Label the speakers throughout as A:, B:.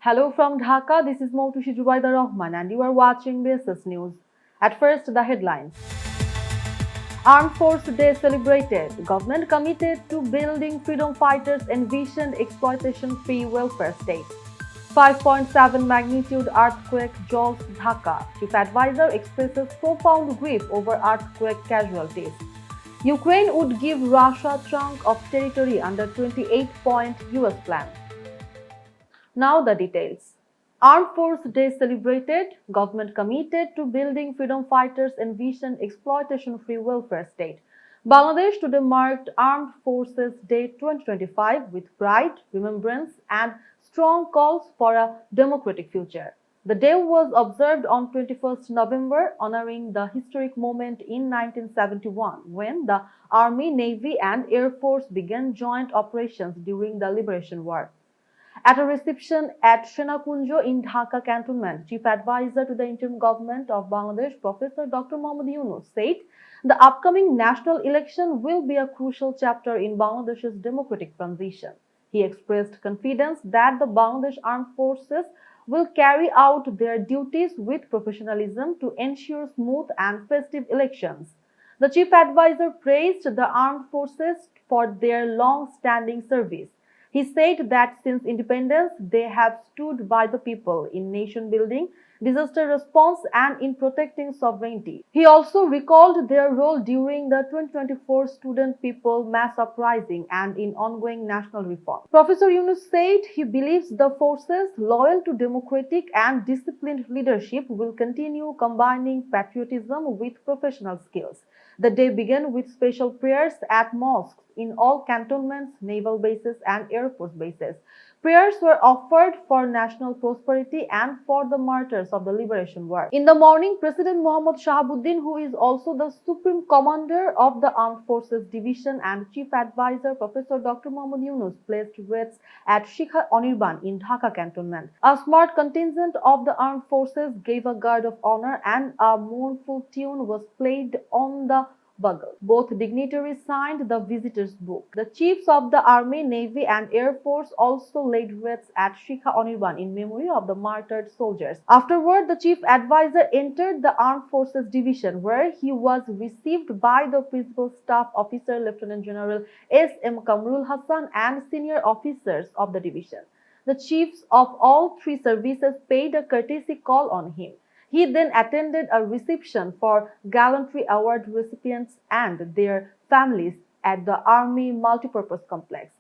A: Hello from Dhaka, this is Moutushi Jubaida Rahman and you are watching BSS News. At first, the headlines. Armed Force Day celebrated. Government committed to building freedom fighters' envisioned exploitation-free welfare state. 5.7 magnitude earthquake jolts Dhaka. Chief Advisor expresses profound grief over earthquake casualties. Ukraine would give Russia chunk of territory under 28-point US plan. Now the details. Armed Force Day celebrated. Government committed to building freedom fighters' envisioned exploitation-free welfare state. Bangladesh today marked Armed Forces Day 2025 with pride, remembrance, and strong calls for a democratic future. The day was observed on 21st November, honoring the historic moment in 1971 when the Army, Navy, and Air Force began joint operations during the Liberation War. At a reception at Senakunjo in Dhaka Cantonment, Chief Advisor to the Interim Government of Bangladesh, Professor Dr. Mohammad Yunus, said the upcoming national election will be a crucial chapter in Bangladesh's democratic transition. He expressed confidence that the Bangladesh Armed Forces will carry out their duties with professionalism to ensure smooth and festive elections. The Chief Advisor praised the armed forces for their long-standing service. He said that since independence, they have stood by the people in nation building, disaster response, and in protecting sovereignty. He also recalled their role during the 2024 Student People Mass Uprising and in ongoing national reform. Professor Yunus said he believes the forces loyal to democratic and disciplined leadership will continue combining patriotism with professional skills. The day began with special prayers at mosques in all cantonments, naval bases, and air force bases. Prayers were offered for national prosperity and for the martyrs of the Liberation War. In the morning, President Mohammad Shahabuddin, who is also the Supreme Commander of the Armed Forces Division, and Chief Advisor Professor Dr. Mohammad Yunus placed wreaths at Shikha Anirban in Dhaka Cantonment. A smart contingent of the armed forces gave a guard of honor and a mournful tune was played on the bugle. Both dignitaries signed the visitors' book. The chiefs of the Army, Navy, and Air Force also laid wreaths at Shikha Anirban in memory of the martyred soldiers. Afterward, the chief advisor entered the Armed Forces Division, where he was received by the Principal Staff Officer Lieutenant General S.M. Kamrul Hassan and senior officers of the division. The chiefs of all three services paid a courtesy call on him. He then attended a reception for Gallantry Award recipients and their families at the Army Multipurpose Complex.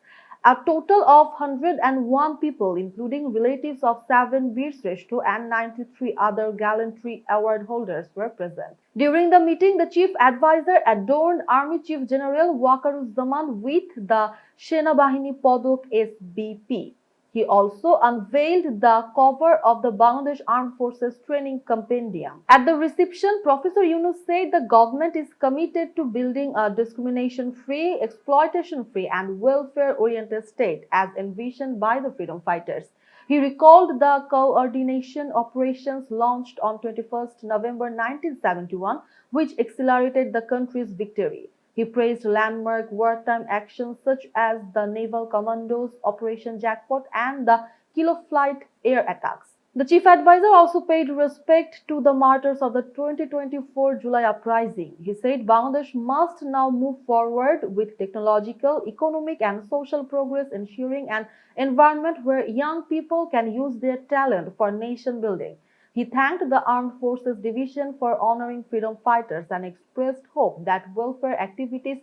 A: A total of 101 people, including relatives of 7 Veer Shrestha and 93 other Gallantry Award holders, were present. During the meeting, the Chief Advisor adorned Army Chief General Waqaruzzaman with the Sena Bahini Padak SBP. He also unveiled the cover of the Bangladesh Armed Forces Training Compendium. At the reception, Professor Yunus said the government is committed to building a discrimination-free, exploitation-free, and welfare-oriented state as envisioned by the freedom fighters. He recalled the coordination operations launched on 21st November 1971, which accelerated the country's victory. He praised landmark wartime actions such as the Naval Commandos, Operation Jackpot, and the Kilo Flight air attacks. The chief advisor also paid respect to the martyrs of the 2024 July uprising. He said Bangladesh must now move forward with technological, economic, and social progress, ensuring an environment where young people can use their talent for nation building. He thanked the Armed Forces Division for honoring freedom fighters and expressed hope that welfare activities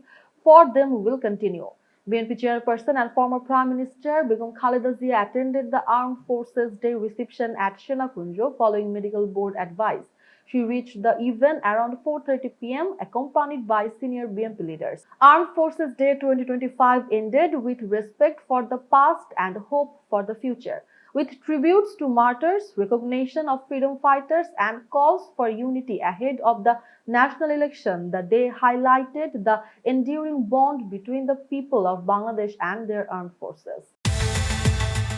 A: for them will continue. BNP chairperson and former Prime Minister Begum Khaleda Zia attended the Armed Forces Day reception at Senakunjo following medical board advice. She reached the event around 4:30 p.m. accompanied by senior BNP leaders. Armed Forces Day 2025 ended with respect for the past and hope for the future. With tributes to martyrs, recognition of freedom fighters, and calls for unity ahead of the national election, the day highlighted the enduring bond between the people of Bangladesh and their armed forces.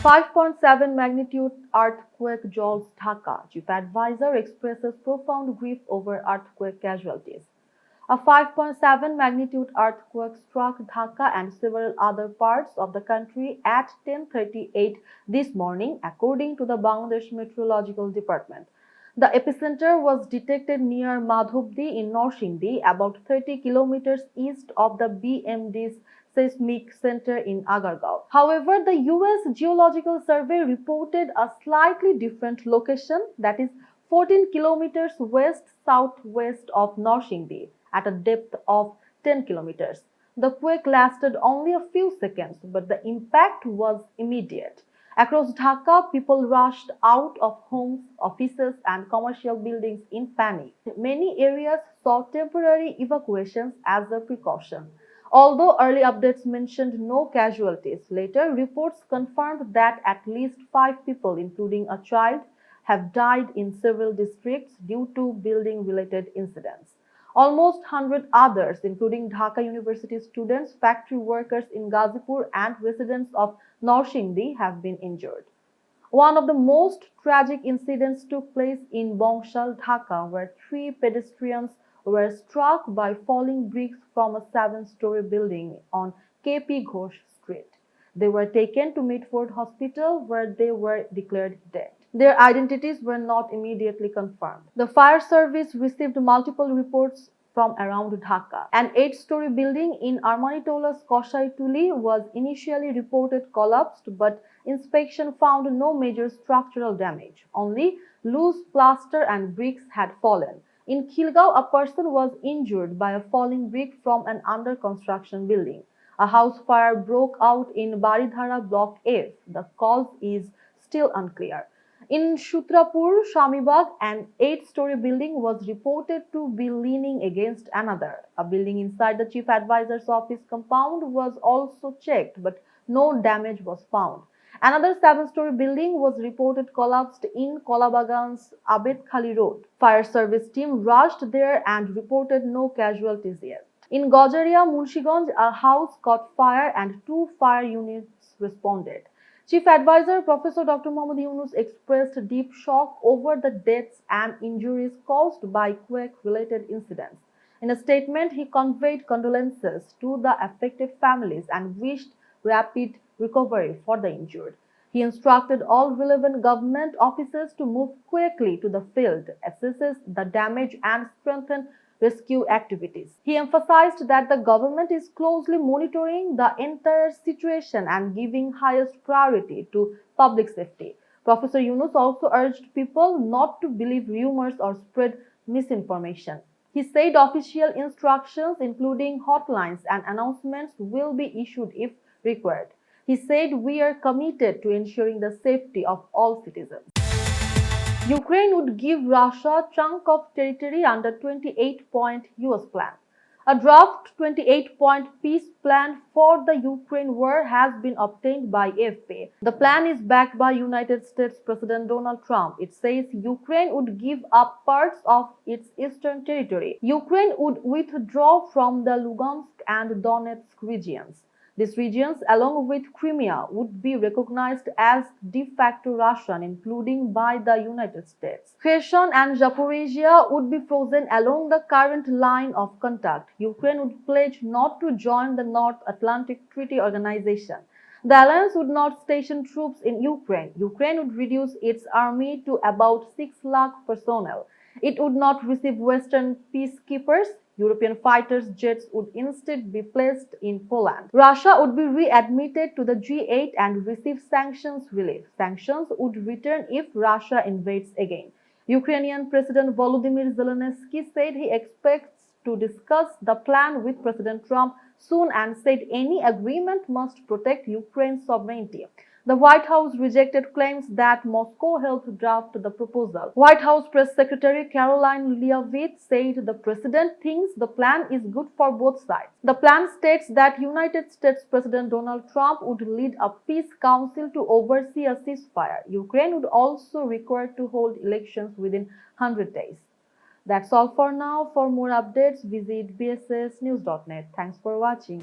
A: 5.7 magnitude earthquake jolts Dhaka. Chief Advisor expresses profound grief over earthquake casualties. A 5.7 magnitude earthquake struck Dhaka and several other parts of the country at 10:38 this morning, according to the Bangladesh Meteorological Department. The epicenter was detected near Madhubdi in Norsingdi, about 30 kilometers east of the BMD's seismic center in Agargaon. However, the US Geological Survey reported a slightly different location, that is 14 kilometers west-southwest of Norsingdi at a depth of 10 kilometers. The quake lasted only a few seconds, but the impact was immediate. Across Dhaka, people rushed out of homes, offices, and commercial buildings in panic. Many areas saw temporary evacuations as a precaution. Although early updates mentioned no casualties, later reports confirmed that at least 5 people, including a child, have died in several districts due to building-related incidents. Almost 100 others, including Dhaka University students, factory workers in Gazipur, and residents of Norsingdi, have been injured. One of the most tragic incidents took place in Bongshal, Dhaka, where 3 pedestrians were struck by falling bricks from a 7-story building on KP Ghosh Street. They were taken to Mitford Hospital, where they were declared dead. Their identities were not immediately confirmed. The fire service received multiple reports from around Dhaka. An 8-story building in Armanitola's Koshaituli was initially reported collapsed, but inspection found no major structural damage. Only loose plaster and bricks had fallen. In Khilgaon, a person was injured by a falling brick from an under-construction building. A house fire broke out in Baridhara Block F. The cause is still unclear. In Shutrapur, Shamibag, an 8-story building was reported to be leaning against another. A building inside the chief advisor's office compound was also checked, but no damage was found. Another 7-story building was reported collapsed in Kolabagan's Abed Khali Road. Fire service team rushed there and reported no casualties yet. In Gojaria, Munshiganj, a house caught fire and 2 fire units responded. Chief Advisor Professor Dr. Mohammad Yunus expressed deep shock over the deaths and injuries caused by quake-related incidents. In a statement, he conveyed condolences to the affected families and wished rapid recovery for the injured. He instructed all relevant government officers to move quickly to the field, assess the damage, and strengthen rescue activities. He emphasized that the government is closely monitoring the entire situation and giving highest priority to public safety. Professor Yunus also urged people not to believe rumors or spread misinformation. He said official instructions, including hotlines and announcements, will be issued if required. He said, "We are committed to ensuring the safety of all citizens." Ukraine would give Russia a chunk of territory under 28-point US plan. A draft 28-point peace plan for the Ukraine war has been obtained by AFP. The plan is backed by United States President Donald Trump. It says Ukraine would give up parts of its eastern territory. Ukraine would withdraw from the Lugansk and Donetsk regions. These regions, along with Crimea, would be recognized as de facto Russian, including by the United States. Kherson and Zaporizhia would be frozen along the current line of contact. Ukraine would pledge not to join the North Atlantic Treaty Organization. The alliance would not station troops in Ukraine. Ukraine would reduce its army to about 6 lakh personnel. It would not receive Western peacekeepers. European fighters' jets would instead be placed in Poland. Russia would be readmitted to the G8 and receive sanctions relief. Sanctions would return if Russia invades again. Ukrainian President Volodymyr Zelensky said he expects to discuss the plan with President Trump soon and said any agreement must protect Ukraine's sovereignty. The White House rejected claims that Moscow helped draft the proposal. White House Press Secretary Caroline Leavitt said the president thinks the plan is good for both sides. The plan states that United States President Donald Trump would lead a peace council to oversee a ceasefire. Ukraine would also require to hold elections within 100 days. That's all for now. For more updates, visit bssnews.net. Thanks for watching.